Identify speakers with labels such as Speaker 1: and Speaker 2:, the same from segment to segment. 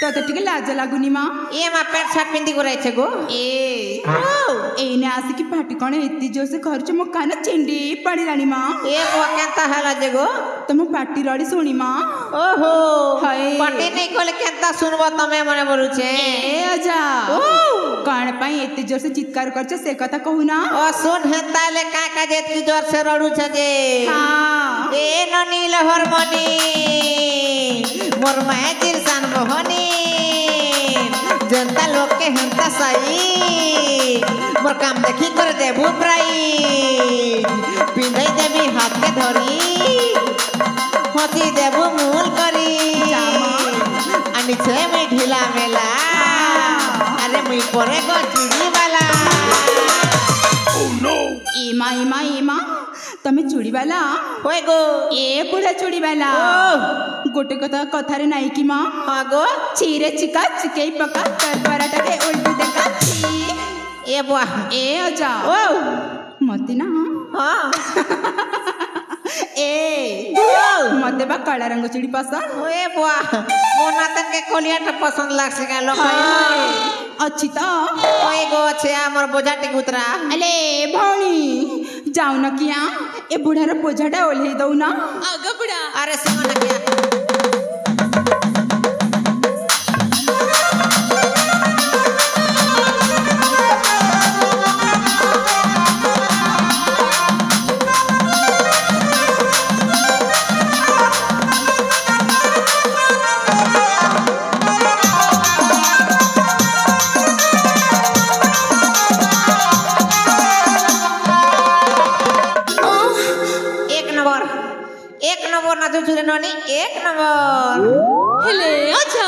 Speaker 1: तो टिके लाज लागुनी माँ
Speaker 2: ये माँ पैंट शर्ट पिंदी को रहे गो
Speaker 1: ए ने आसे की पार्टी कौन इतनी जोर से घर च मुक्का ना चिंडी पड़ी रानी माँ
Speaker 2: ये वो कहता है लाजे गो
Speaker 1: तुम पार्टी रड़ी सुनी माँ
Speaker 2: ओहो
Speaker 1: हाय
Speaker 2: पार्टी नहीं कोले कहता सुनबो तमे मने बोलू छे
Speaker 1: ए अजा कौन पाई इतनी जोर से चित्कार कर से कथा कहू ना
Speaker 2: ओ सुन हेता ले का इतनी जोर से रड़ू छे जे
Speaker 1: हाँ
Speaker 2: ए ननी लहर मनी मोर माया जिरसान बहनी जनता लोग के हंता सही मोर काम देखी कर देबू प्राई पिंधई देवी हाथ के धरी हसी देबू मूल करी अनि छे में ढीला मेला अरे मुई परे गो चूड़ी वाला
Speaker 1: ए माँ तमे चूड़ी वाला
Speaker 2: होय गो
Speaker 1: ए बुढ़ा चूड़ी वाला गोटे कथा कथारे नाई की माँ
Speaker 2: हाँ गो
Speaker 1: चीरे चिका चिके पका तर पराठा के उल्टी देखा
Speaker 2: ए बुआ
Speaker 1: ए अजा
Speaker 2: ओ
Speaker 1: मती ना
Speaker 2: हाँ
Speaker 1: ए मते बा काला रंग चूड़ी पसंद
Speaker 2: ए बुआ मोनातन के कोलिया पसंद लाग से का लोग
Speaker 1: अच्छी तो
Speaker 2: ओए गो छे हमर बोझा टिक उतरा
Speaker 1: अले भौनी जाऊ न किया ए बुढ़ार बोझाटा ओल्हे दऊ ना आगा बुढ़ा
Speaker 2: अरे सुन न किया ननी एक नंबर
Speaker 1: हेले अच्छा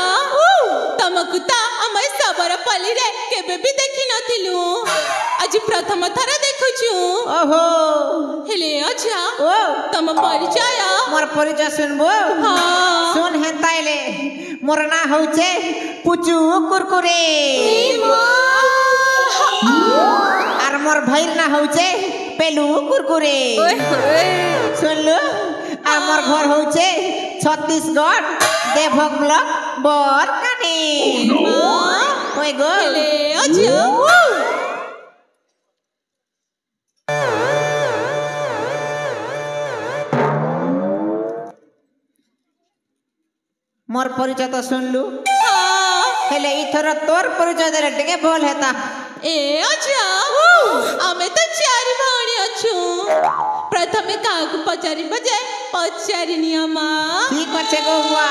Speaker 1: तमकुता अमय सबरा पली रे केबे भी देखि नथिलु आज प्रथम थर देखुछु
Speaker 2: ओहो
Speaker 1: हेले अच्छा
Speaker 2: ओ
Speaker 1: तम परिचय
Speaker 2: मोर परिचय सुनबो
Speaker 1: हां
Speaker 2: सुन हेताइले मोर ना होचे पुचू कुरकुरे आर मोर भैर ना होचे पेलू कुरकुरे सुन लो आमर घर होचे छत्तीसगढ़ देवभोग ब्लॉक बरकानी होय गो
Speaker 1: हेले अच्छा
Speaker 2: मोर परिचय तो सुनलु हेले इथर तोर परिचय देले टिके बोल हेता
Speaker 1: ए अच्छा आमे तो चारि भाणी अछु प्रथमे काकू पचारी बजे पचारी नियमा
Speaker 2: ठीक अच्छे गो बुआ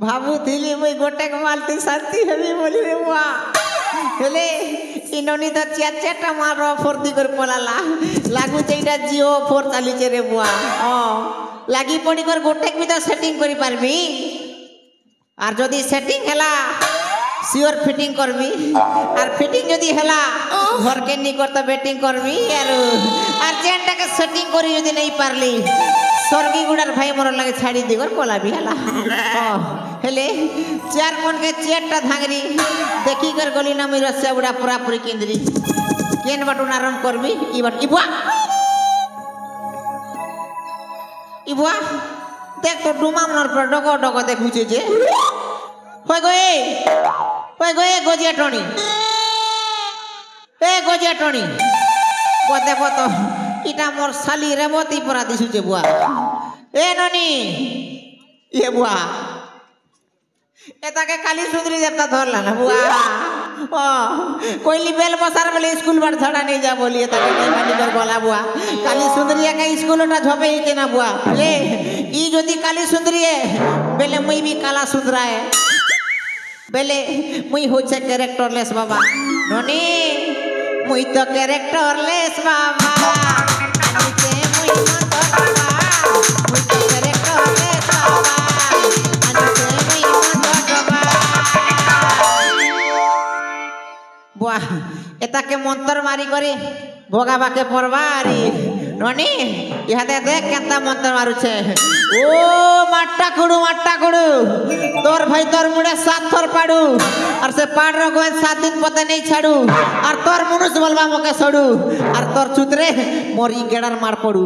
Speaker 2: भाबू थिली मुई गोटे को मालती शांति हेबी बोली रे बुआ हेले इनोनी तो चाचा मारो फुर्ती कर पलाला लागू जेटा जियो फोर चाली जे रे बुआ लागी पड़ी कर गोटे भी तो सेटिंग करी पारबी आर जदी सेटिंग हैला सियोर फिटिंग करबी आर फिटिंग जदी हैला घर के नी कर तो बैटिंग करबी यार अर्जेंट के सेटिंग करी जदी नहीं पारली स्वर्गी गुडार भाई मोर लगे छाड़ी दिगर कोला भी हैला हेले चार मन के चेटटा धांगरी देखी कर गली ना मेरा से उड़ा पूरा पूरी केंद्री केन बटू नारम करबी ई बट इबुआ देख तो डुमा मनर पर डगो डगो देखुचे जे होय गए गोजिया टोनी ए गोजिया टोनी को देखो तो इटा मोर साली रेवती परा दिसुचे बुआ ए ननी ये बुआ एता के काली सुंदरी देवता धरला ना बुआ कोइली बेल बसार वाले स्कूल बार झड़ा नहीं जा बोलिए ताके नहीं मानी कर बोला बुआ काली सुंदरिया का स्कूलटा झोपे ही के ना बुआ ए ई जदी काली सुंदरी है बेले मुई भी काला सुंदरा है बेले मुई होचे कैरेक्टरलेस बाबा ननी मुई तो कैरेक्टरलेस बाबा मुई मुई तो बाबा मुई तो कैरेक्टरलेस बाबा मुई तो बुआ एता के मंत्र मारी करे भोगाबा के परवारी ननी इहाते देख केता मंत्र मारू छे ओ माट्टा कुडू तोर भाई तोर मुड़े 7 थर पाडू और से पाड़ रो गोन 7 दिन पते नहीं छाड़ू और तोर मनुष्य बोलबा मके छोड़ू और तोर चुतरे मोर ई गेडर मार पड़ू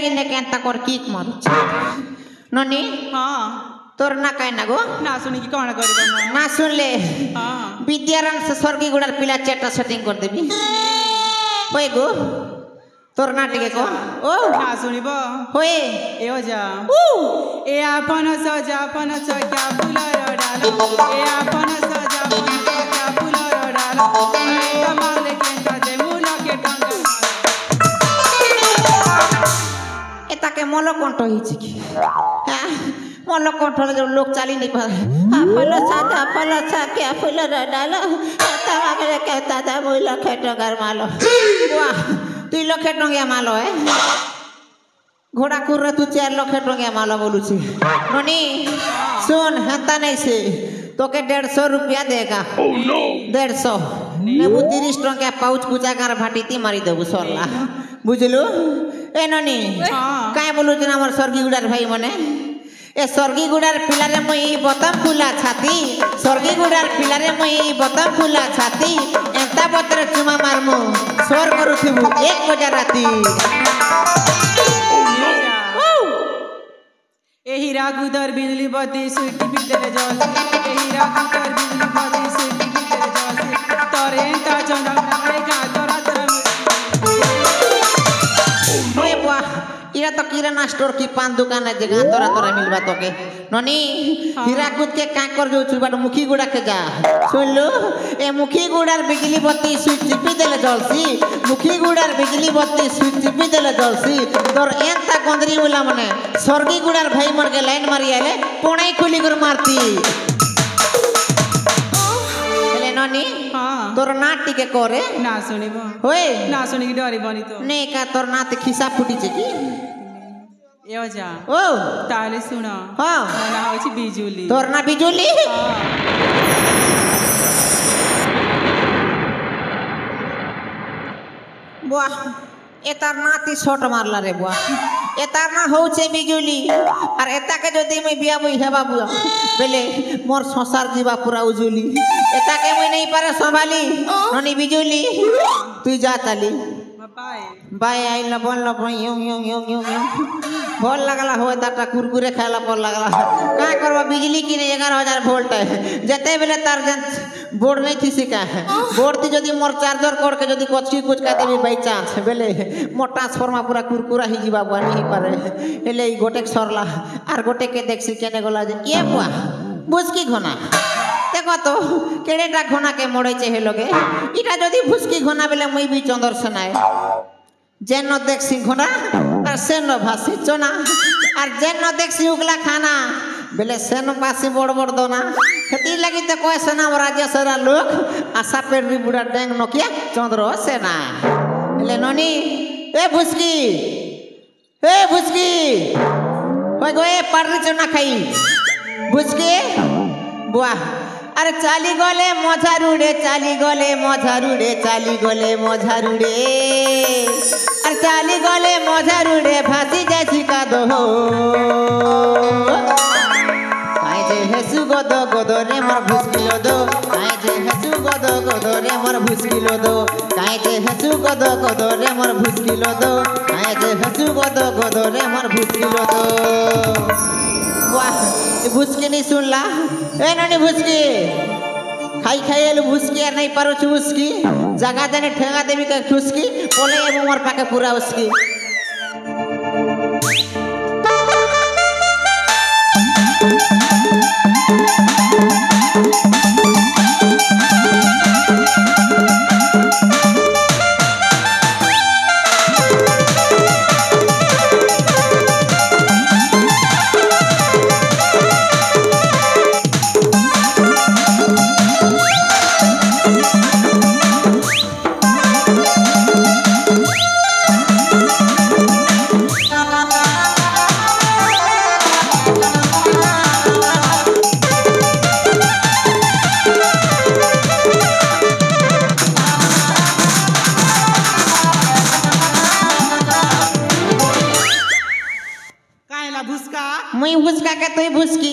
Speaker 2: लगी ने केंता कर किक मारू ननी
Speaker 1: हाँ
Speaker 2: तोर ना कहे ना गो
Speaker 1: ना सुनी की कौन करी
Speaker 2: ना सुन ले
Speaker 1: हाँ
Speaker 2: विद्यारण से स्वर्गी गुड़ार पिला चेटा सेटिंग कर देबी होए गो तोर ना टिके को ओ
Speaker 1: ना सुनिब
Speaker 2: होए
Speaker 1: ए हो जा ए आपन सजा क्या फूल डालो ए आपन सजा क्या फूल डालो तमाल के दे मूल के टंग
Speaker 2: एता के मोलो कंठ हिची की मोलो कंठ जो लोग चाली नहीं पाए फल सा क्या फूल डालो तमाल के दादा मूल के टंगर मालो वाह 2 लाख टंगिया मालो है घोड़ा कुर्रे तू 4 लाख टंगिया मालो बोलू छी ननी सुन हता नहीं से तो के 150 रुपया देगा 150 नेबू 30 टंका पाउच कुचा कर भाटीती मारी देबू सरला बुझलु ए ननी काहे बोलू छी हमर स्वर्गी गुडार भाई मने ए स्वर्गी गुडार पिलारे मई बतम फुला छाती स्वर्गी गुडार पिलारे मई बतम फुला छाती एंता बतर चुमा मारमु सोर करूथिबु 1 बजे राती
Speaker 1: ए हीरा गुदर बिजली बत्ती सुटी बितरे जल ए हीरा गुदर बिजली बत्ती सुटी बितरे जल तोरे ता चंदा रे का तोरा तोरा
Speaker 2: ओए बुआ इरा तो किराना स्टोर की पान दुकान है जगह तोरा तोरा मिलबा तो के ननी हीरा कूद के का कर जो छुबा मुखी गुड़ा के जा सुन लो ए मुखी गुड़ार बिजली बत्ती स्विच टिपी देले जलसी मुखी गुड़ार बिजली बत्ती स्विच टिपी देले जलसी तोर एंता गंदरी उला मने स्वर्गी गुड़ार भाई मर के लाइन मारी आले पोणे खुली कर मारती ले ननी
Speaker 1: हां
Speaker 2: तोर नाटी के करे
Speaker 1: ना सुनिब
Speaker 2: होए
Speaker 1: ना सुनी की डरी बनी तो
Speaker 2: ने का तोर नाते खिसा फुटी छे की
Speaker 1: ए हो जा
Speaker 2: ओ
Speaker 1: ताले सुन
Speaker 2: हां
Speaker 1: ना हो छी बिजुली
Speaker 2: तोर ना बिजुली बुआ एतार नाती शॉट मारला रे बुआ एतार ना हो छे बिजुली और एता के जदी मैं बिया बई हेबा बुआ बेले मोर संसार जीवा पूरा उजुली एता के मैं नहीं पारे संभाली ननी बिजुली तू जा ताली
Speaker 1: बाय
Speaker 2: बाय आई न बोल न यूं यूं यूं यूं यूं बोल लगला हो दाटा कुरकुरे खाला पर लगला का करबा बिजली की ने 11000 वोल्ट है जते बेले तार जन बोर्ड नहीं थी सिका है बोर्ड थी जदी मोर चार्जर कोड के जदी कुछ का देबी बाई चांस बेले मोर ट्रांसफार्मर पूरा कुरकुरा ही जीवा बनी ही पारे एले ई गोटे सरला आर गोटे के देख सी केने गोला जे ये बुआ बुझकी घोना देखो तो केड़ेटा घोना के मोड़े चे लोगे इटा जदी भुसकी घोना बेले मई भी चंदर सनाए जेन न देख सी घोना और सेन न भासी चोना और जेन न देख सी उगला खाना बेले सेन पासी बड़ बड़ दोना खेती लगी तो कोई सेना राज्य सरा लोग आशा पेड़ी बुढ़ा डेंग नोकिया चंद्र सेना ले ननी ए भुसकी होय गो ए पाड़ी चना खाई भुसकी बुआ अरे चाली गले मझारुड़े चाली गले मझारुड़े चाली गले मझारुड़े अरे चाली गले मझारुड़े फांसी जैसी का दो काहे जे हेसु गदो गदो रे मोर भुसकिलो दो काहे जे हेसु गदो गदो रे मोर भुसकिलो दो काहे जे हेसु गदो गदो रे मोर भुसकिलो दो काहे जे हेसु गदो गदो रे मोर भुसकिलो दो वाह भुसकी नहीं सुनला ए ननी भुसकी खाई एलु भुसकी यार नहीं पारो छु उसकी जगह देने ठेंगा देवी का खुसकी बोले ये मोर पाके पूरा उसकी मुई भुसका के तोई भुसकी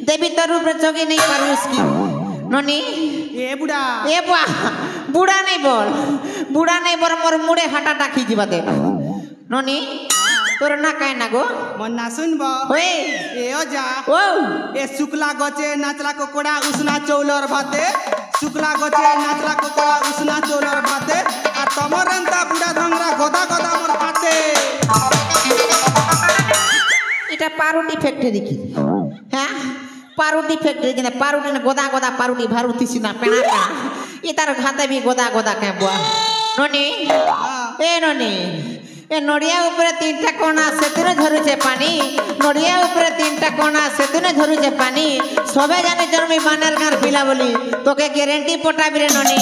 Speaker 2: देवी तो रूप रचोगी नहीं पर उसकी ननी
Speaker 1: ए बुढ़ा
Speaker 2: बुढ़ा नहीं बोल मोर मुड़े हटा टाकी जीवा दे ननी তোর না কায় না গো
Speaker 1: মন্না শুনব
Speaker 2: ওই
Speaker 1: এ অজা
Speaker 2: ও
Speaker 1: এ শুক্লা গছে নাচলা কোকড়া উষ্ণা চৌলর ভাতে শুক্লা গছে নাচলা কোকড়া উষ্ণা চৌলর ভাতে আর তোমার এন্তা বুড়া ধংরা গদা গদা মোর হাতে
Speaker 2: এটা পাউরুটি ফ্যাক্টরি কি হ্যাঁ পাউরুটি ফ্যাক্টরি কিনা পাউরুটি না গোদা গোদা পাউরুটি ভারুতি সিনা পেনা পেনা এ তার হাতে বি গোদা গোদা কে বুয়া ননি এ ননি এ নড়িয়া উপরে তিনটা কোণা সেতুনে ঝরুছে পানি নড়িয়া উপরে তিনটা কোণা সেতুনে ঝরুছে পানি সবে জানে জন্মি বানার গার পিলা বলি তোকে গ্যারেন্টি পটাবি রে ননি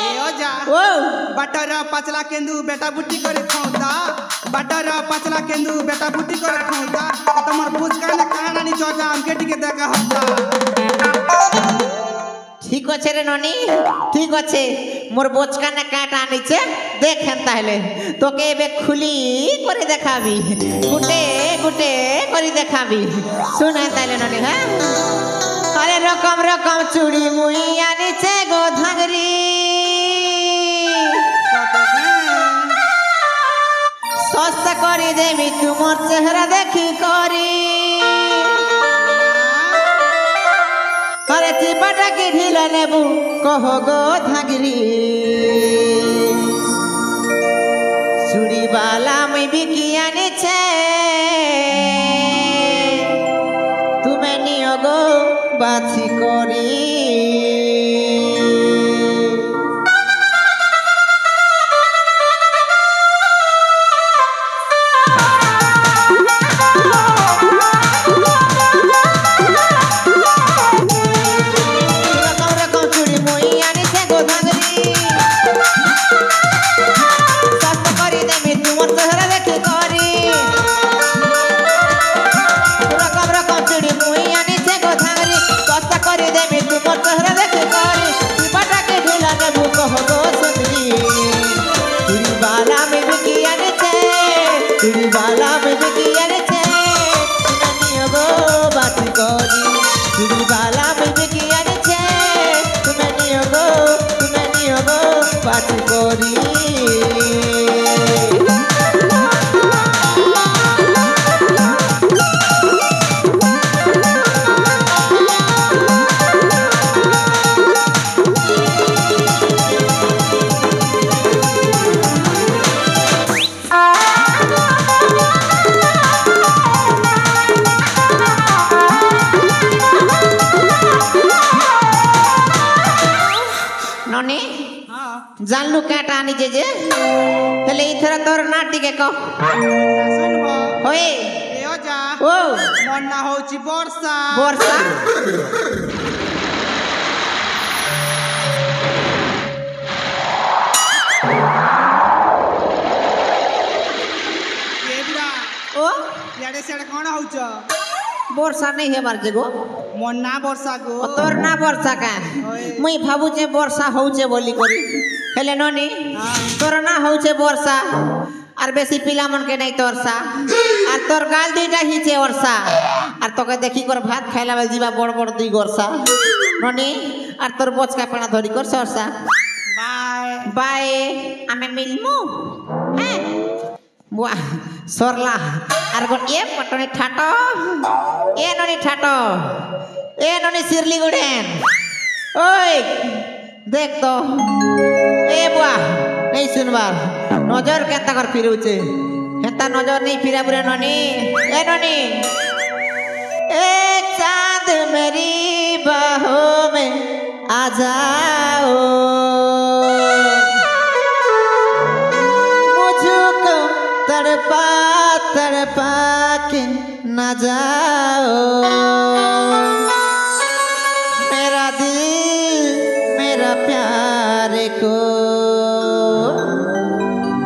Speaker 1: এ অজা
Speaker 2: ও
Speaker 1: বাটার পাচলা কেন্দু বেটা বুটি করে খাওতা বাটার পাচলা কেন্দু বেটা বুটি করে খাওতা তোমার বুঝকানে কাহানি চজা আমকে টিকে দেখা হতা
Speaker 2: ঠিক আছে রে ননি ঠিক আছে মোর বোচকানে কাটা আনিছে দেখেন তাহলে তোকে এবে খুলি করে দেখাবি গুটে গুটে করে দেখাবি শুনে তাহলে ননি হ্যাঁ আরে রকম রকম চুড়ি মুই আনিছে গো ধাগরি সস্তা করে দেবি তোমার চেহারা দেখি করি আরে চিপাটা কি ঢিলা নেবু কহ গো ধাগরি চুড়িবালা মই বিকি আনিছে তুমি নিও গো বাছি করি चूड़ीवाला में बिकी आनिছে তুমি নিও গো বাছি করি চूड़ीवाला में बिकी आनिছে তুমি নিও গো বাছি করি जानलू कैटा आनी जे हेले इथरा तोर नाटी के को
Speaker 1: सुनबो
Speaker 2: होए
Speaker 1: ए ओजा
Speaker 2: ओ
Speaker 1: मन्ना होची वर्षा
Speaker 2: वर्षा
Speaker 1: ए बुरा
Speaker 2: ओ
Speaker 1: याडे सेडे कोन होउछ
Speaker 2: वर्षा नहीं है बार जेगो
Speaker 1: मन्ना वर्षा गो
Speaker 2: तोर ना वर्षा का मुई भाबू जे वर्षा होउचे बोली करी हेले ननी तोर ना होउचे वर्षा आर बेसी पिला मन के नहीं तोरसा आर तोर गाल दुईटा हिचे वर्षा आर तोके देखी कर भात खाइला बेल जीवा बड़ बड़ दुई वर्षा ननी आर तोर बोचका पेना धरी कर सरसा
Speaker 1: बाय
Speaker 2: बाय आमे मिलमु हैं बुआ सरला are go A Patni ठाटो A Nani Shirley गुडेन ओए देख तो ए बुआ नहीं सुनबार नजर केता कर फिरुचे हेता नजर नहीं फिरा बुरे ननी ए ननी एक चांद मेरी बाहों में आ जाओ मुझको तड़पा तड़पा के न जाओ मेरा दिल मेरा प्यार को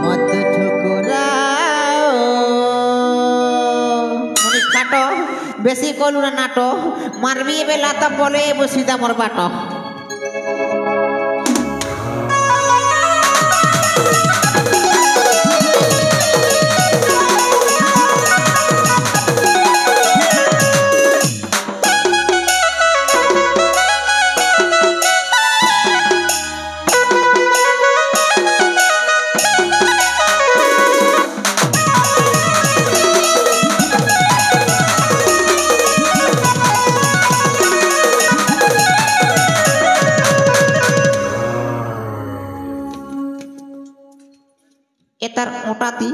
Speaker 2: मत ठुकराओ मुनि खाटो बेसी कलु ना नाटो मारबी बेला तो बोले सीधा मोर बाटो ওটাতি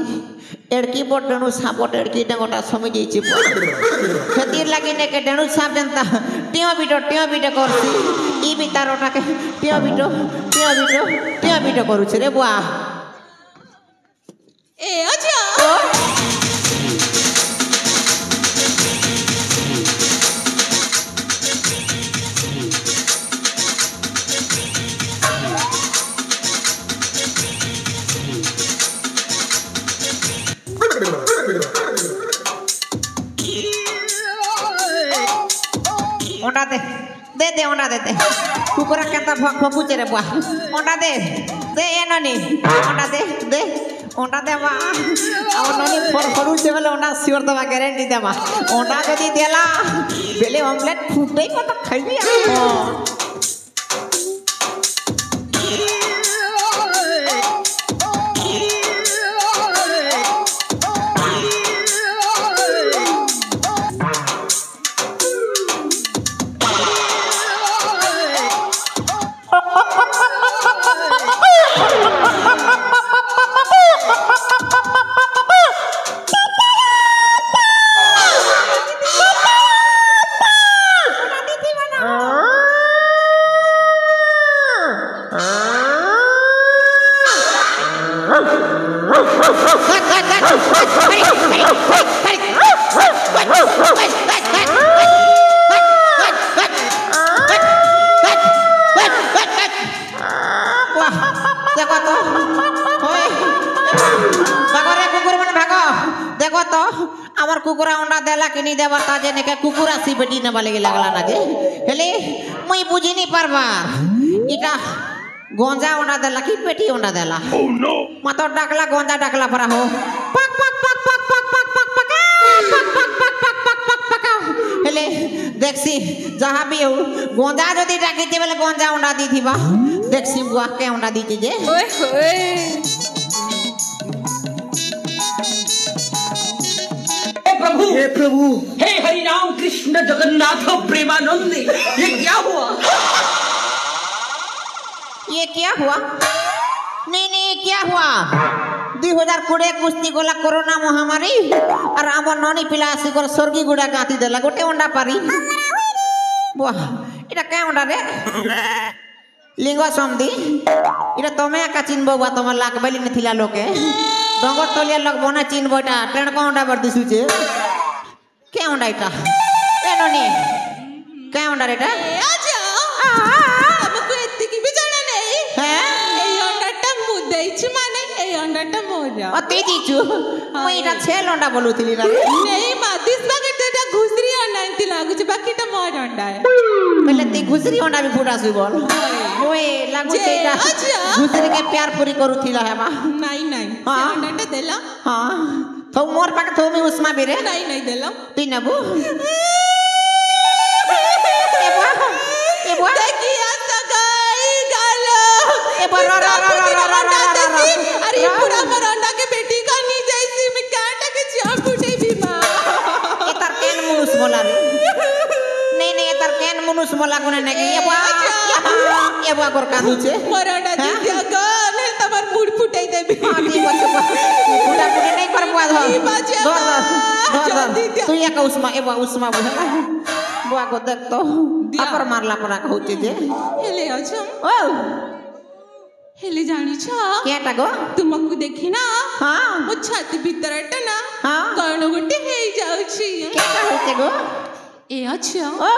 Speaker 2: এড়কি বট ডেণু সাপট এড়কি ডাঙ্গটা সমে যাইছে সেতির লাগি নেকে ডেণু সাপ যেনতা টিও বিটো করছি ই বি তার ওটাকে টিও বিটো করুছে রে বুয়া
Speaker 1: এ আচ্ছা
Speaker 2: ওটা দে দে দে ওটা দে দে কুকুরা কেনতা ফকুছে রে বুয়া ওটা দে দে এ ননি ওটা দে দে ওটা দেবা আমার ননি ফরুছে বলে ওটা শিওর দেবা গ্যারেন্টি দেবা ওটা যদি দেলা বেলে অমলেট ফুটেই কত খাইবি देखो तो आमार कुकुरा अंडा देला कि नहीं देवा ताजे ने के कुकुरा सी बेटी ने वाले लगला ना जे हेले मुई बुझी नहीं पारबा इटा गोंजा अंडा देला कि बेटी अंडा देला ओह नो मातो डाकला गोंजा डाकला परा हो पक पक पक पक पक पक पक पक पक पक पक पक पक पक पक हेले देखसी जहां भी हो गोंजा जदी डाकी दे बोले गोंजा अंडा दी थी बा देखसी बुआ के अंडा दी जे ओए होए
Speaker 3: हे प्रभु हे हरि राम कृष्ण जगन्नाथ प्रेमानंद ये क्या हुआ
Speaker 2: नहीं क्या हुआ 2020 कुश्ती गोला कोरोना महामारी और आमर ननी पिला आसिकर स्वर्गी गुड़ा गाती देला गोटे अंडा पारी वाह इटा क्या अंडा रे लिंग समधी इटा तमे का चिन्ह बुआ तम लाख बैली नथिला लोके डंगर तलिया लग बना चिन्ह बटा ट्रेन को अंडा बर दिसुचे क्या अंडा इटा ए ननी क्या अंडा रे इटा
Speaker 1: आजा हमको इतनी की भी जाना नहीं
Speaker 2: है
Speaker 1: ए अंडाटा मुदेइछ माने ए अंडाटा मोरा
Speaker 2: अति दिचु মই এটা ছেল अंडा বলুতিলি না
Speaker 1: नहीं मादिस बाकी तो घुसरी अंडा इंती लागुचे बाकी तो मोर अंडा है
Speaker 2: पहले ती घुसरी अंडा भी फुटासु बोल ओए लागुचे এটা घुसरी के प्यार पूरी करूथिला हेबा
Speaker 1: नहीं नहीं अंडाटा देला
Speaker 2: हां तो मोर पाके तो मैं उस्मा बेरे
Speaker 1: नहीं नहीं देला
Speaker 2: ती नबू ए बा
Speaker 1: देखिए सगाई गालो
Speaker 2: ए बा रा रा रा रा रा
Speaker 1: अरे पूरा मरंडा के बेटी का नी जैसी में काटा के जान फुटे भी मां
Speaker 2: ए तार केन मुनुस बोला रे नहीं नहीं तार केन मुनुस बोला कोने ने के ए बा कर कादू छे
Speaker 1: मरंडा दिया का ने तमर मूड फुटाई देबी
Speaker 2: हां ठीक बा फुटा फुटे नहीं कर बुआ धर तू या का उस्मा ए बा उस्मा बोला बुआ को देख तो अपर मारला परा कहउचे जे
Speaker 1: हेले अच्छा
Speaker 2: ओ
Speaker 1: हेले जानी छा
Speaker 2: केटा गो
Speaker 1: तुमको देखी ना
Speaker 2: हां
Speaker 1: मो छाती भीतरटा ना
Speaker 2: हां
Speaker 1: कर्ण गुटे हे जाउची
Speaker 2: केटा होते गो
Speaker 1: ए अच्छा
Speaker 2: ओ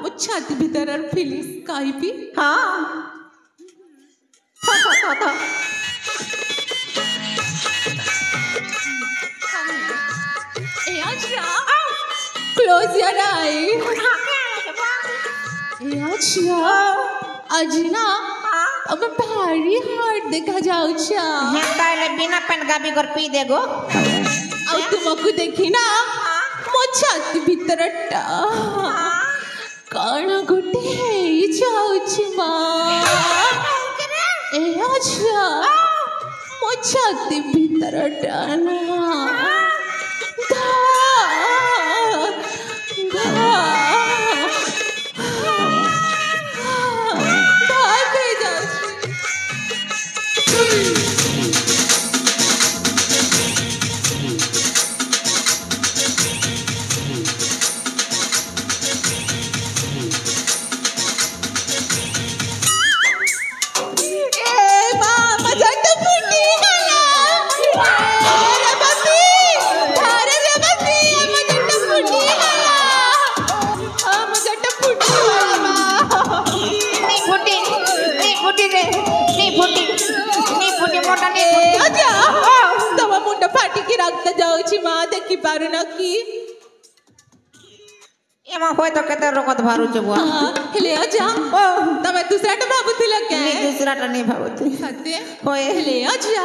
Speaker 1: मो छाती भीतरर फीलिंग्स काई भी
Speaker 2: हां था
Speaker 1: ए अच्छा क्लोज योर आई ए अच्छा आज ना अब भारी हार्ट देखा जाऊ छा
Speaker 2: हेताले बिना पेन गाबी कर पी देगो
Speaker 1: अब तुमको देखी ना मो छाती भीतरटा कर्ण गुटे हे जाउची मा ए अच्छा मो छाती भीतरटा ना धा धा
Speaker 2: ନନି ମୋଟା ନି
Speaker 1: ଅଜା ତମ ମୁଣ୍ଡ ଫାଟିକି ରକ୍ତ ଯାଉଛି ମା ଦେଖି ପାରୁନ କି
Speaker 2: ଏମା ହୋଇ ତ କେତେ ରକତ ଭାରୁଛ ବୁଆ
Speaker 1: ହେଲେ ଅଜା ତମେ ଦୁସରାଟା ଭାବୁଥିଲ କେ
Speaker 2: ନି ଦୁସରାଟା ନି ଭାବୁଥି
Speaker 1: ସତେ
Speaker 2: ହୋଏ
Speaker 1: ହେଲେ ଅଜା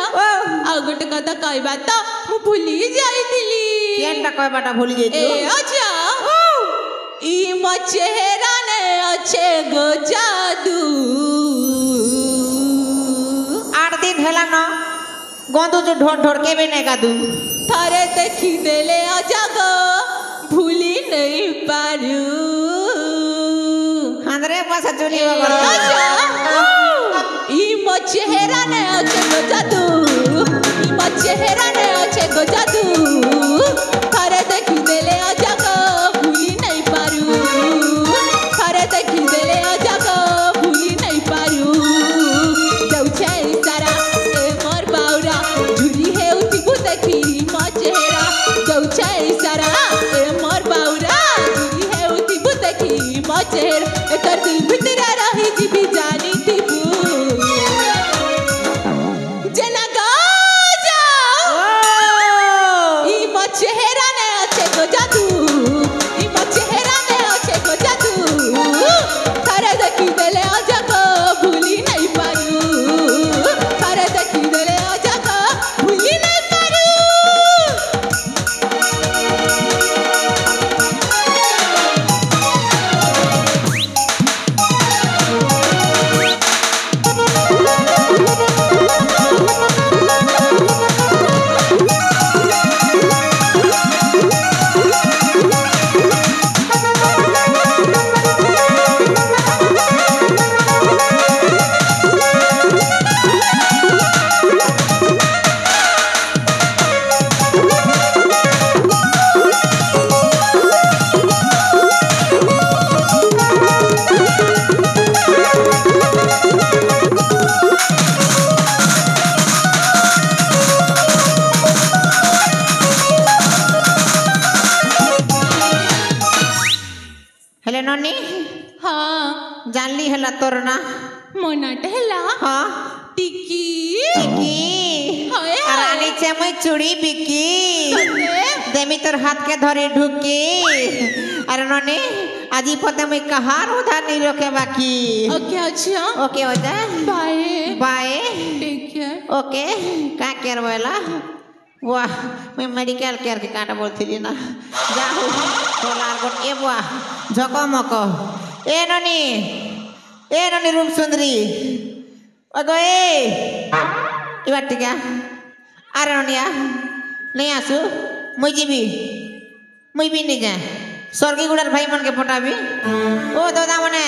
Speaker 1: ଆଉ ଗୋଟେ କଥା କହିବା ତ ମୁଁ ଭୁଲି ଯାଇଥିଲି
Speaker 2: କେନଟା କହିବାଟା ଭୁଲି ଯାଇଛୁ
Speaker 1: ଏ ଅଜା ଇ ମୋ ଚେହେରା ନେ ଅଛେ ଗो जादू
Speaker 2: 8 दिन ହେଲା न गंदू जो ढोर ढोर के भी नहीं गादू
Speaker 1: थरे देखी देले अजा गो भूली नहीं पारू
Speaker 2: अंदरे बस चुनी वगर
Speaker 1: अजा ई मो चेहरा ने अछे गो जादू ई मो चेहरा ने अछे गो जादू थरे देखी देले अजा गो भूली नहीं पारू थरे देखी देले अजा गो भूली नहीं पारू जाउछे सारा ए मोर बाउरा झुरी हे उठी को देखी मो चेहरा जाउछे सारा ए मोर बाउरा झुरी हे उठी को देखी मो चेहरा एकर दिल भीतर रही जीबी जानी थी जना गाजा ई मो चेहरा ने अच्छे गो जादू ई मो चेहरा ने अच्छे गो जादू थारे देखी देले अजा को भूली नहीं पारू थारे देखी देले अजा को भूली नहीं पारू
Speaker 2: हेले ननी
Speaker 1: हाँ
Speaker 2: जानली हला तोर ना
Speaker 1: मोनाट हेला
Speaker 2: हां
Speaker 1: टिकी
Speaker 2: की
Speaker 1: होए
Speaker 2: रानी चमई चूड़ी बिकी देमी तोर हाथ के धरे ढुकी अरे ननी आजी पते मैं कहार उधार नहीं रोके बाकी
Speaker 1: ओके अच्छा
Speaker 2: ओके हो जा
Speaker 1: bye
Speaker 2: bye
Speaker 1: take care
Speaker 2: okay का केयर वाला वाह मैं मेडिकल केयर के काटा बोलती ना जाहू तोलार गोट ए वाह झकमक ए ननी रूप सुंदरी अगो ए इबार टिका अरे ननिया नहीं आसु मुई जीबी मुई भी नहीं जाए स्वर्गी गुड़ार भाई मन के पटाबी ओ दादा मने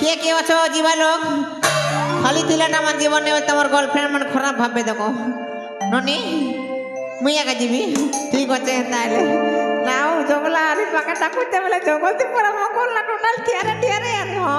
Speaker 2: के अछो जीवा लोग खाली थिलाटा मन जीवन ने तमर गर्लफ्रेंड मन खराब भाबे देखो ननी मुई आगे जीबी ठीक अच्छे ताले लाओ जगला आरी पाका ताकुते बेले जगलती परा मकोल ना टोटल थियारे यार हो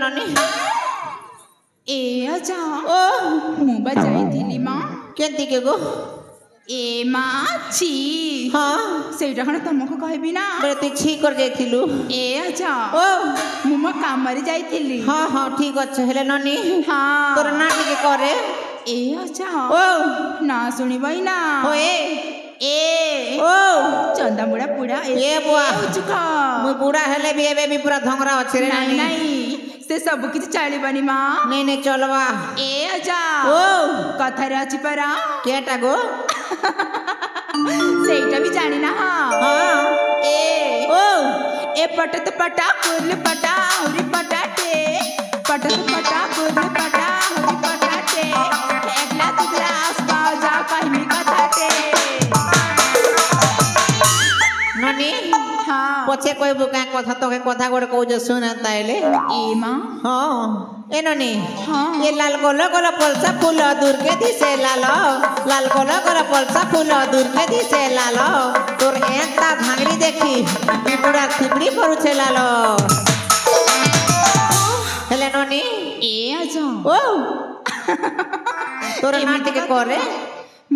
Speaker 2: ननी
Speaker 1: ए अच्छा
Speaker 2: ओ
Speaker 1: मु बजाइथिली माँ
Speaker 2: केंती के गो
Speaker 1: ए माछी
Speaker 2: हाँ
Speaker 1: सेटा खण तुमको कहबी ना
Speaker 2: बे तू छी कर जाइथिलु
Speaker 1: ए अच्छा
Speaker 2: ओ
Speaker 1: मु मो काम रे जाइथिली
Speaker 2: हाँ हाँ ठीक अच्छे हेले ननी
Speaker 1: हाँ
Speaker 2: तोर ना टिके करे
Speaker 1: ए अच्छा
Speaker 2: ओ
Speaker 1: ना सुनिबई ना
Speaker 2: ओए
Speaker 1: ए
Speaker 2: ओ
Speaker 1: चंदा बुढ़ा बुढ़ा
Speaker 2: ए बुआ
Speaker 1: चुका
Speaker 2: मु बुढ़ा हेले भी एबे भी पूरा धंगरा अच्छे रे
Speaker 1: नहीं
Speaker 2: नानी
Speaker 1: नहीं से सब किछ चाली बनी माँ
Speaker 2: नहीं नहीं चलवा
Speaker 1: ए अच्छा
Speaker 2: ओ
Speaker 1: कथा रे अछि परा
Speaker 2: केटा गो
Speaker 1: सेटा भी जानी ना
Speaker 2: हाँ
Speaker 1: ए
Speaker 2: ओ
Speaker 1: ए पटत पटा कुल पटा हुरी पटाटे पटत पटा कुल पटा हुरी पटाटे एकला दुगला आसपास जा कहीं कथाटे
Speaker 2: ननी
Speaker 1: हाँ
Speaker 2: पछे कोई बुका कथा तो के कथा गोटे कहू जे सुन ताइले
Speaker 1: ए माँ
Speaker 2: हाँ ए ननी
Speaker 1: हाँ
Speaker 2: ये लाल गोला गोला पलसा फूल दूर के दिसे लालो लाल गोला गोला पलसा फूल दूर के दिसे लालो तोर एंता भांगरी देखी पिपुड़ा थिपड़ी करू छे लालो हेले ननी
Speaker 1: ए अच्छा
Speaker 2: ओ तोर नाटी के करे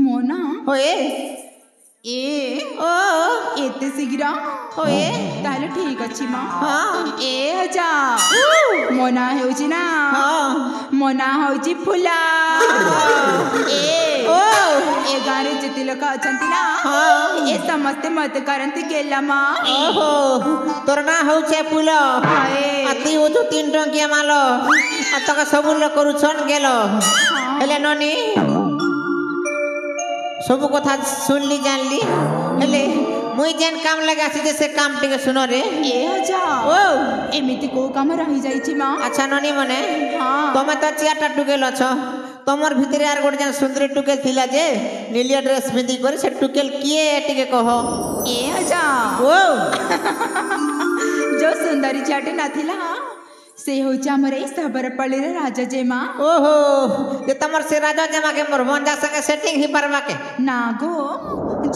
Speaker 1: मोना
Speaker 2: होए
Speaker 1: ए
Speaker 2: ओ
Speaker 1: एते शीघ्र
Speaker 2: होए
Speaker 1: ताले ठीक अछि माँ
Speaker 2: हाँ
Speaker 1: ए अच्छा मोना हेउछि ना
Speaker 2: हाँ
Speaker 1: मोना होउछि फुला ए
Speaker 2: ओ
Speaker 1: ए गारे जिति लोक अछंती ना
Speaker 2: हाँ
Speaker 1: ए समस्ते मत करंती गेला माँ
Speaker 2: ओहो तोर ना हौ छे फूल
Speaker 1: हाय
Speaker 2: अति हो तो 3 टंकिया मालो आ तक सब लोग करू छन गेलो हेले ननी सब कथा सुनली जानली हेले मुई जेन काम लगा से जैसे काम टिके सुनो रे
Speaker 1: ए अच्छा
Speaker 2: ओ
Speaker 1: एमिति को काम रही जाइछि माँ
Speaker 2: अच्छा ननी मने
Speaker 1: हाँ
Speaker 2: तमे तो चियाटा टुकेल अछ तमर भितरे यार गोटे जन सुंदरी टुकेल थिला जे नीलिया ड्रेस पिंदी करे से टुकेल किए टिके कहो
Speaker 1: ए अच्छा
Speaker 2: ओ
Speaker 1: जो सुंदरी चाटे नाथिला से होछि हमर ए सबरपल्ली रे राजा जेमा
Speaker 2: ओहो ये तमर से राजा जमा के मोर भंजा संगे सेटिंग ही परवा के
Speaker 1: नागो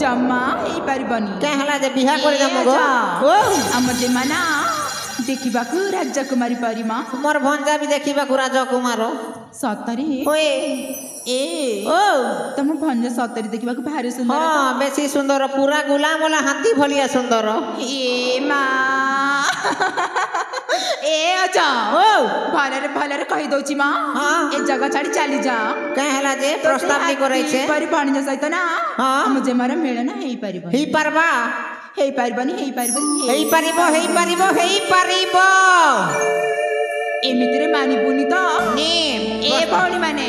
Speaker 1: जम्मा ए परिबनी
Speaker 2: के हला जे बिहा करे दम गो ओ
Speaker 1: हमर जेमा ना देखिबाकू राजा कुमारी परिमा
Speaker 2: मोर भंजा भी देखिबा को राजा कुमार
Speaker 1: सतरी
Speaker 2: ओए
Speaker 1: ए
Speaker 2: ओ
Speaker 1: तम भंज सतरी देखिबाकू भारी सुंदर
Speaker 2: हां बेसी सुंदर पूरा गुलाम वाला हाथी भलिया सुंदर
Speaker 1: ए माँ ए अच्छा
Speaker 2: ओ
Speaker 1: भलरे कहि दउछि माँ
Speaker 2: हाँ।
Speaker 1: ए जगह छाड़ी चली जा
Speaker 2: के हला जे प्रस्ताव नहीं करे छे
Speaker 1: परि भाणज सहित ना
Speaker 2: हाँ।
Speaker 1: मुझे मारा मिलन हेई परिबनी
Speaker 2: ही परवा
Speaker 1: हेई परिबनी
Speaker 2: हेई परिबो
Speaker 1: एमितिरे मानी बुनी तो
Speaker 2: नी
Speaker 1: ए भौणी माने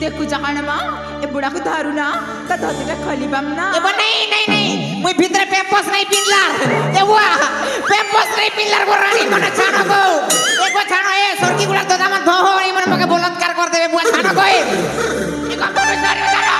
Speaker 1: देखु जहान माँ ए बुढ़ा को धारू ना त धतिला खलिबाम ना
Speaker 2: ए नहीं मुई भीतर पेपस नहीं पिनलार ए बुआ पेपस नहीं पिनलार गो रानी मने छानो गो एको छानो ए सरकी गुला तो दाम धो हो ई मने मके बलात्कार कर देबे बुआ छानो गो ए काम कर सारे तारा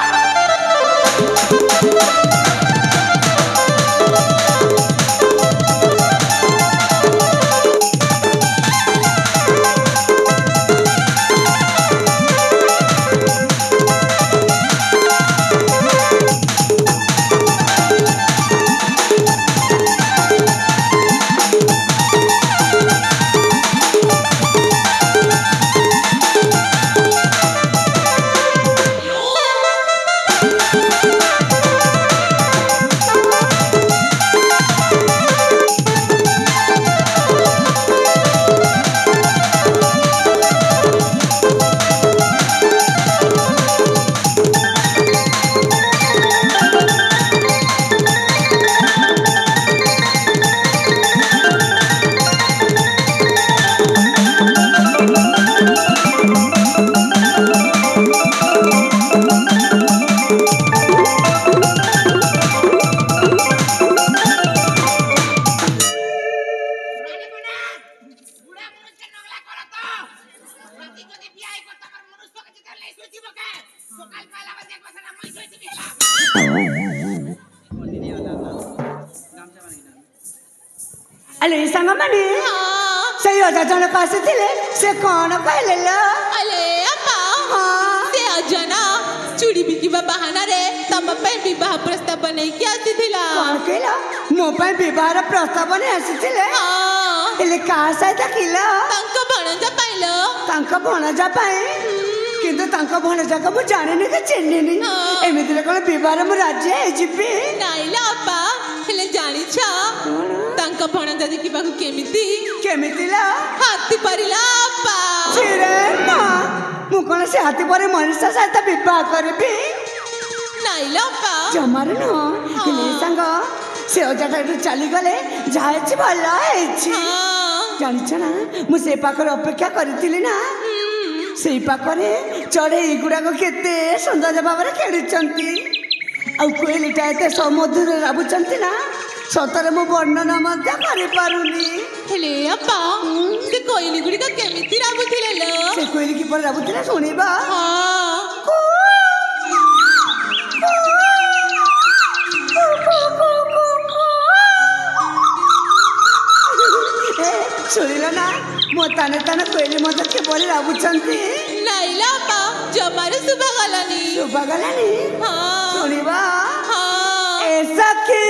Speaker 4: अले संग माने सही हो जन पास थिले से कोन कहले ल
Speaker 5: अले अम्मा से अजना चूड़ी बिकिबा बहाना रे तम पे विवाह प्रस्ताव बनै के आसीथिला
Speaker 4: कोन केला मो पे विवाह प्रस्ताव ने आसीथिले
Speaker 5: हां
Speaker 4: एले का साइदा किला
Speaker 5: तंक भणजा पाइलो
Speaker 4: ତାଙ୍କ ଭଣଜା ପାଇଁ କିନ୍ତୁ ତାଙ୍କ ଭଣଜାକୁ ମୁଁ ଜାଣିନି କି ଚିହ୍ନିନି ଏମିତିରେ କ'ଣ ବିବାହରେ ମୁଁ ରାଜି ହେଇଯିବି
Speaker 5: ନାଇଲା ଅପା ହେଲେ ଜାଣିଛ ତାଙ୍କ ଭଣଜା ଦେଖିବାକୁ କେମିତି
Speaker 4: କେମିତି ଲୋ
Speaker 5: ହାତୀ ପରିଲା ଅପା
Speaker 4: ଛିରେ ମା ମୁଁ କ'ଣ ସେ ହାତୀ ପରି ମଣିଷ ସହିତ ବିବାହ କରିବି
Speaker 5: ନାଇଲା ଅପା
Speaker 4: ଜମାରୁ ନୁହଁ ହେଲେ ସାଙ୍ଗ ସେ ଅଜାଟା ଏଠୁ ଚାଲିଗଲେ ଯାହା ହେଇଛି ଭଲ ହେଇଛି ଜାଣିଛ ନା ମୁଁ ସେ ପାଖରେ ଅପେକ୍ଷା କରିଥିଲି ନା ସେଇ ପାଖରେ ଚଢ଼େଇ ଗୁଡ଼ାକ କେତେ ସୁନ୍ଦର ଭାବରେ ଖେଳୁଛନ୍ତି ଆଉ କୋଇଲିଟା ଏତେ ସମୁଦ୍ରରେ ରାବୁଛନ୍ତି ନା ସତରେ ମୁଁ ବର୍ଣ୍ଣନା ମଧ୍ୟ କରିପାରୁନି
Speaker 5: ହେଲେ ଅପା ସେ କୋଇଲି ଗୁଡ଼ିକ କେମିତି ରାବୁଥିଲେ ଲୋ
Speaker 4: ସେ କୋଇଲି କିପରି ରାବୁଥିଲେ ଶୁଣିବା ଶୁଣିଲ ନା ମୋ ତାନେ ତାନେ କୋଇଲି ମଧ୍ୟ କିପରି ରାବୁଛନ୍ତି
Speaker 5: ନାଇଲା ଅପା ଜମାରୁ
Speaker 4: ଶୁଭାଗଲାନି ଶୁଣିବା ଏ ସଖୀ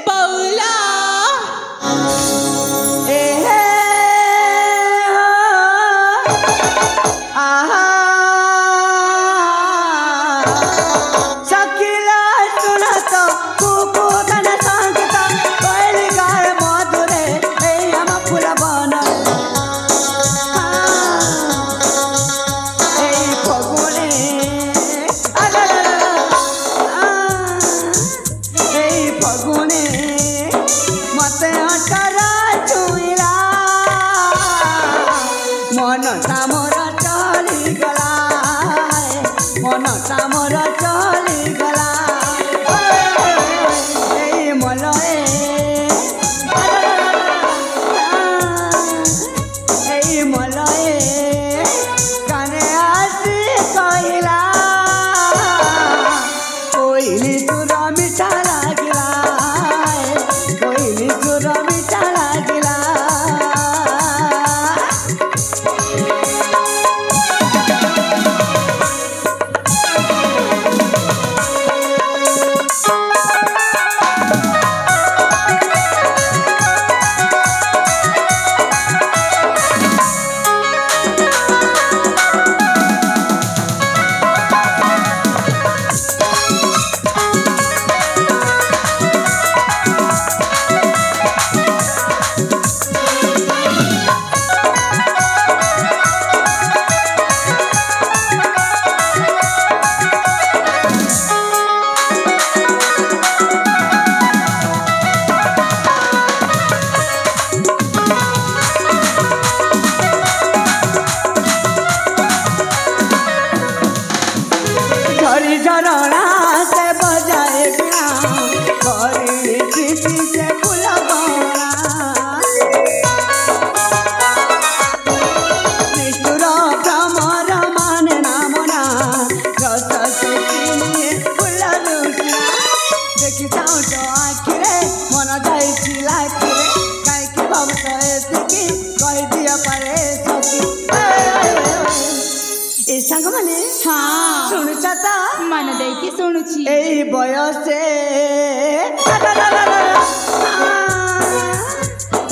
Speaker 5: ବଉଲା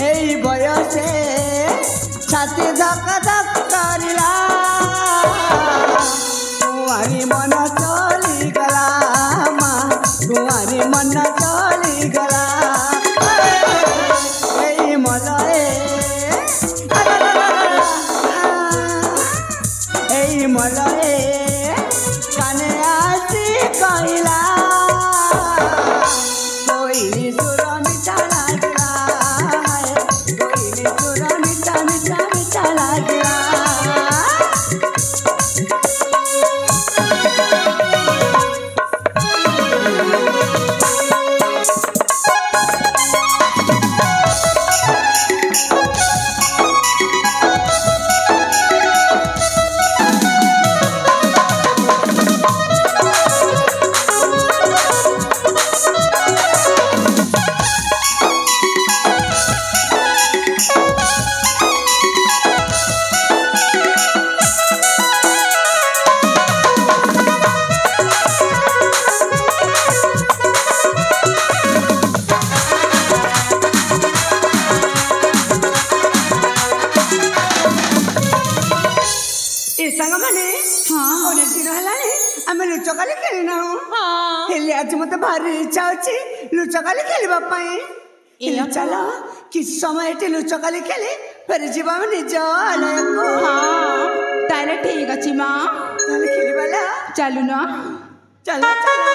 Speaker 4: এই বয়সে ছাতি ধক ধক করিলা তোমারি মন চলিগলা মা তোমারি মন চলিগলা এই মলয়ে এই মলয়ে কানে আসি কহিলা কোইলি সুর মিঠা লাগিলা কোইলি সুর মিঠা মিঠা মিঠা লাগিলা ଲୁଚକାଳି ଖେଳି ନାହୁଁ
Speaker 5: ହଁ
Speaker 4: ହେଲେ ଆଜି ମତେ ଭାରି ଇଚ୍ଛା ଅଛି ଲୁଚକାଳି ଖେଳିବା ପାଇଁ ହେଲେ ଚାଲ କିଛି ସମୟ ଏଠି ଲୁଚକାଳି ଖେଳି ଫେରିଯିବା ଆମେ ନିଜ ଆଲୟକୁ
Speaker 1: ହଁ ତାହେଲେ ଠିକ ଅଛି ମା
Speaker 4: ତାହେଲେ ଖେଳିବା ନା
Speaker 1: ଚାଲୁନ
Speaker 4: ଚାଲ ଚାଲ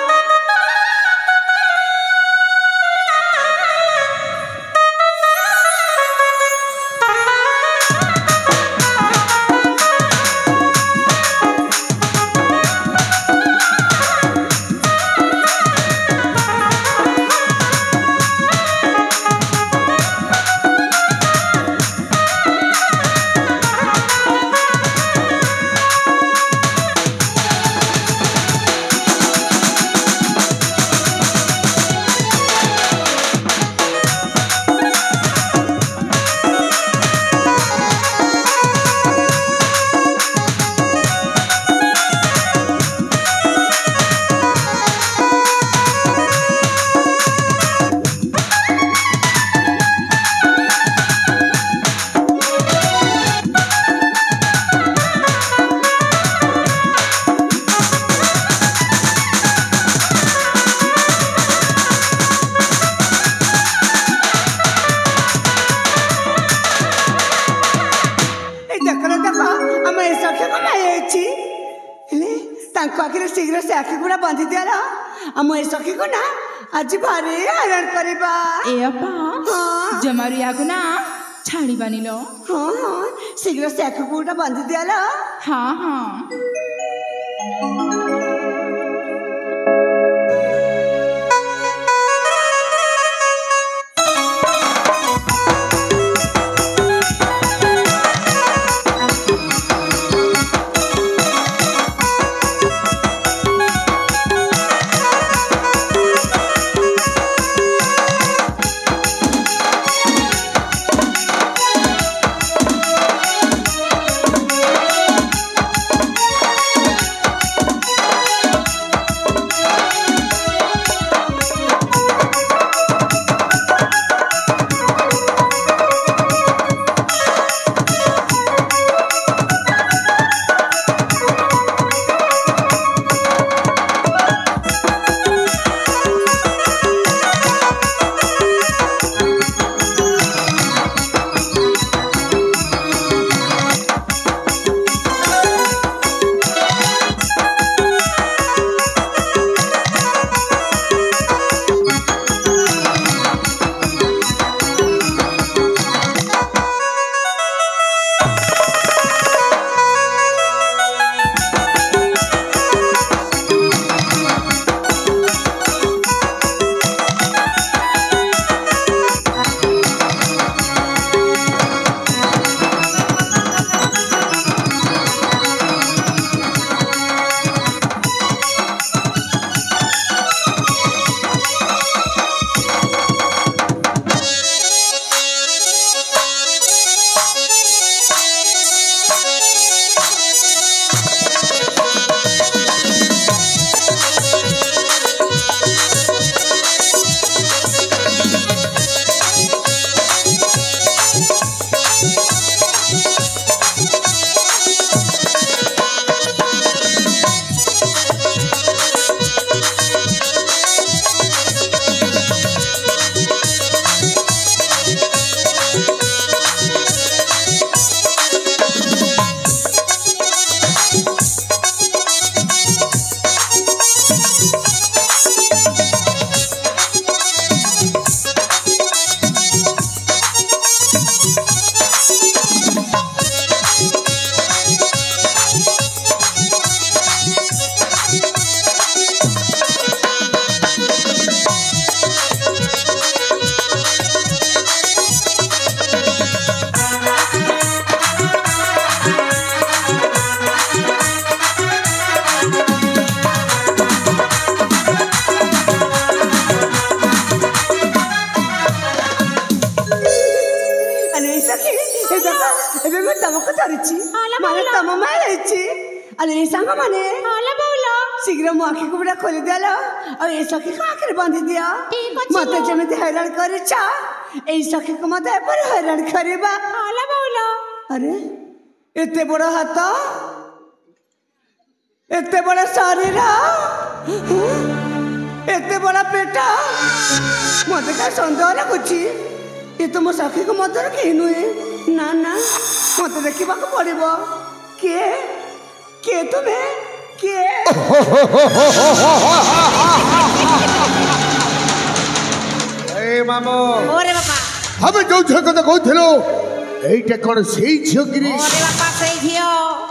Speaker 4: ତାଙ୍କ ଆଖିରେ ଶୀଘ୍ର ସେ ଆଖି ଗୁଡ଼ା ବାନ୍ଧି ଦିଆଲ ଆମ ଏ ସଖୀକୁ ନା ଆଜି ଭାରି ହଇରାଣ କରିବା
Speaker 1: ଏ ଅପା ଜମାରୁ ୟାକୁ ନା ଛାଡ଼ିବାନି ଲୋ
Speaker 4: ହଁ ହଁ ଶୀଘ୍ର ସେ ଆଖି ଗୁଡ଼ା ବାନ୍ଧି ଦିଆଲ
Speaker 1: ହଁ ହଁ
Speaker 4: शीघ्र मो आखि को खोली दिल और ये सखी को आखिर बांधी दिया मत जमी हैरान कर सखी को मत हैरान करवा अरे एते बड़ हाथ एते बड़ शरीर बड़ा पेटा मत का सन्देह लगुची ये तो मो सखी को मदर के नुहे ना ना मत देखा पड़ो किए तुम्हें किए
Speaker 6: मामो
Speaker 2: ओरे बापा
Speaker 6: हमें जो झियो कथा कहथिलो एइटा कोन सेई झियो गिरी
Speaker 2: ओरे बापा सेई झियो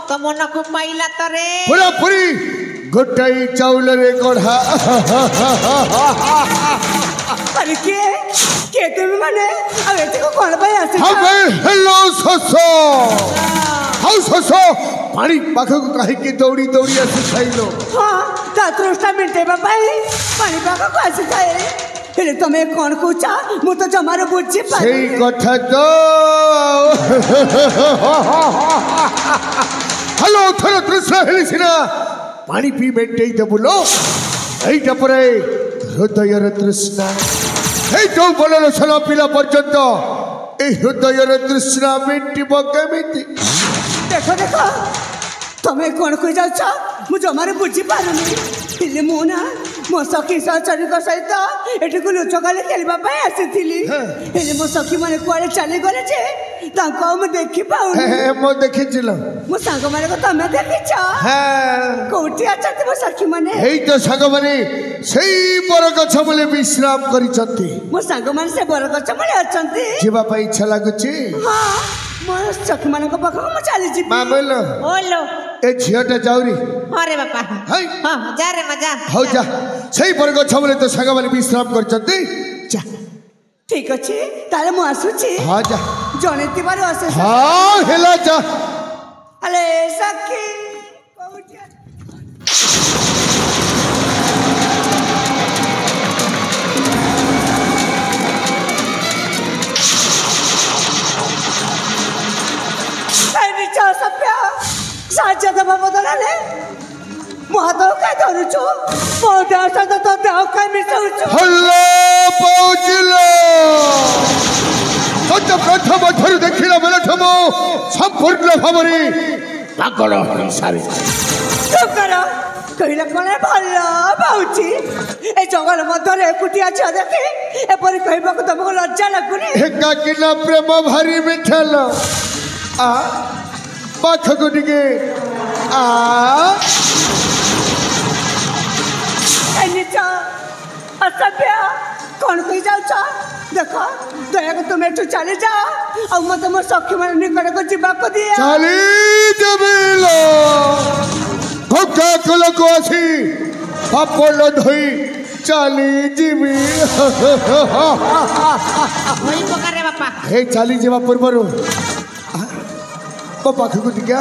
Speaker 2: तो मन को पाइला तरे
Speaker 6: पूरा पूरी गोटाई चाउल रे कढ़ा
Speaker 4: अरे के तुम माने अब एते को कोन भाई आसी
Speaker 6: हमें हेलो ससो हाउ ससो पानी पाखो को काहे के दौड़ी दौड़ी आसी खाइलो
Speaker 4: हां ता त्रुष्टा मिनटे बाबा पानी पाखो को आसी खाए हेले तमे कोन कुचा मु तो जमार बुझी पाई
Speaker 6: सेई कथा तो हेलो थरो तृष्णा हेलिसिना पानी पी बेटे दबुलो एइटा परे हृदयर तृष्णा এই তো বললো ছেলে পিলা পর্যন্ত এই হৃদয়ের তৃষ্ণা মিটিব কেমিতি
Speaker 4: देखो देखो तमे कोन को जाछ मु जमार बुझी पारुनी हेले मु ना मो सखी सचरी को सहित एठी को लुचकाले खेलबा पाई आसीथिली हेले मो सखी माने कुआले चली गले जे ताको हम देखि पाउनी
Speaker 6: मो देखिছিল
Speaker 4: मो सांग माने को तमे देखिछ
Speaker 6: হ্যাঁ
Speaker 4: कोठी आछत मो सखी माने
Speaker 6: এই তো সাগমানে সেই বড় গছ বলে বিশ্রাম করিছন্তি
Speaker 4: मो सांग माने से बर गछ माने अछंती
Speaker 6: ଯିବା ପାଇଁ ଇଚ୍ଛା ଲାଗୁଛି
Speaker 4: हां मो सखी माने को पाखो मु चली जी
Speaker 6: ମା ବୋଲ
Speaker 2: ओलो
Speaker 6: ଏ ଝିଅଟା ଯାଉରି
Speaker 2: ओरे बापा
Speaker 6: ହାଇ
Speaker 2: हां जा रे मजा
Speaker 6: ହଉ ଯା ସେଇ ବড় ଗଛ ବলে ତ ସାଗମାନେ বিশ্রাম କରିଛନ୍ତି ଯା
Speaker 4: ठीक अछि ताले मु आसुची
Speaker 6: ହଁ ଯା
Speaker 4: जनेती बारे असे
Speaker 6: ହଁ ହେଲା ଯା
Speaker 4: अले सखी कोठी साज्य दबा बदलाले महादेव काय धरुछु मोठा असत तो देव काय मिसउछु
Speaker 6: हल्लो पहुँचिलो सत्य प्रथम ठाରୁ ଦେଖିଲା ବେଳଠୁ ମୁଁ ସମ୍ପୂର୍ଣ୍ଣ ଭାବରେ ପାଗଳ ହୋଇସାରି
Speaker 4: चुप करो कहिला कोने भल्ला पाउची ए जंगल मध्यरे एकुटिया छ देखि एपरि कहबाको तुमको लज्जा लागुनी
Speaker 6: एकाकिना प्रेम भारी मिठाल आ पाखको ଟିକେ आ
Speaker 4: एनिचा असभ्य कौन कही जाउछ देखो दया को तुम एठु चली जाओ और मत मोर सखी मन निकट को जीवा को दिया
Speaker 6: चाली देबिलो भक्का कल को आसी पापड़ धोई चाली जीवी
Speaker 2: होई पकारे बापा
Speaker 6: हे चाली जीवा पूर्वरु मो पाखको टिका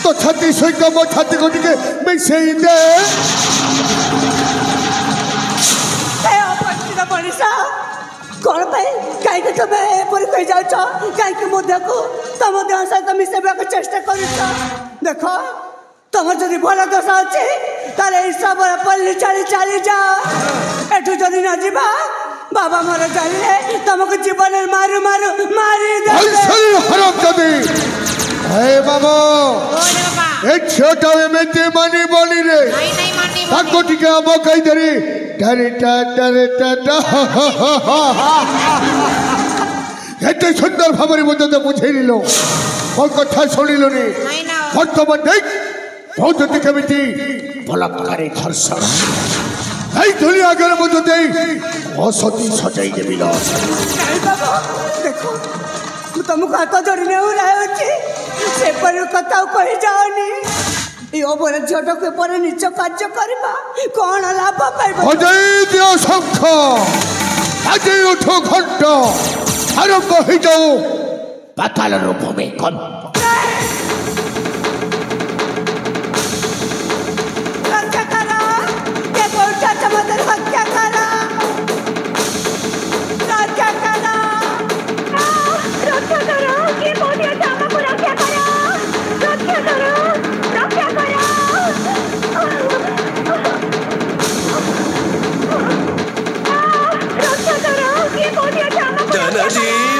Speaker 6: तो छाती सहित मो छाती को टिके मिसेई दे
Speaker 4: ए अपस्थित बनिसा कौन भाई काई के तुम एपरि कही जाउछ काई के मुद्दा को तुम देह सहित मिसेबा को चेष्टा करिछ देखो तुम जदि भल दशा अच्छे ताले सब पल्ली चली चली जाओ एठु जदि न जीवा बाबा मोर जानिले तुमको जीवन मारू मारू मारी दे
Speaker 6: हंसली हराम जादी हे बाबा
Speaker 2: ओरे बापा
Speaker 6: ए छोटा एमेते मानी बोली रे
Speaker 2: नहीं मानी
Speaker 6: ताको टिका मो कहि दरी डरे टा एते सुंदर भाबरे मते तो बुझेलिलो ओ कथा सुनिलोनी
Speaker 2: नहीं ना
Speaker 6: वर्तमान देख बहुत केमिति बलात्कारी धर्षण এই দুনিয়া আগের মধ্যে দেই অসতি সজাই দেবিল
Speaker 4: नहीं बाबा देखो मु तुमको हाथ जोड़ने हो रहा है से पर कथा कहि जाओनी ए ओबरे झट के पर निच कार्य करबा कोन लाभ पाइबो
Speaker 6: অজয় দিও শঙ্খ আজই উঠো ঘণ্ট আরম্ভ হয়ে যাও পাতালের ভূমি কম্প
Speaker 4: रक्षा करो के कोटा चमदर हत्या करो रक्षा करो के मोदिया जामा को रक्षा करो रक्षा करो रक्षा करो रक्षा करो के मोदिया जामा को रक्षा करो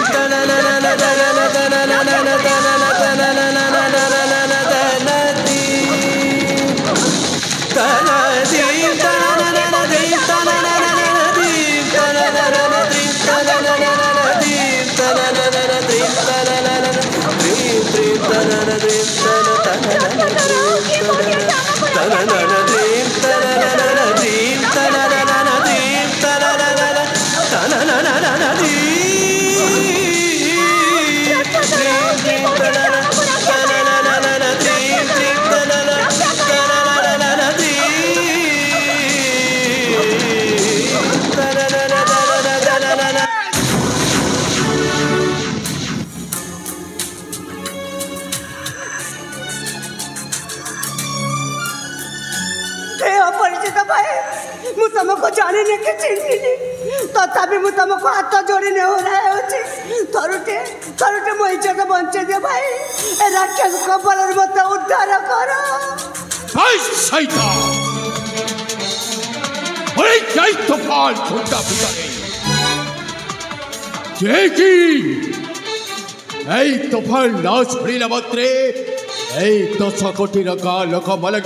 Speaker 4: भाई मु तुमको जानी नहीं कि चिन्हिनी तथापि मु तुमको हाथ जोड़ी नेहुरा होची थरुटे मो इज्जत बंचे दे भाई ए राक्षस कपाल मत उद्धार कर
Speaker 6: भाई शैतान ओए जय तूफान छोटा पितारे जेकी এই তুফান নাচ ফিরিলা মাত্রে এই 10 কোটি টাকা লোক মালক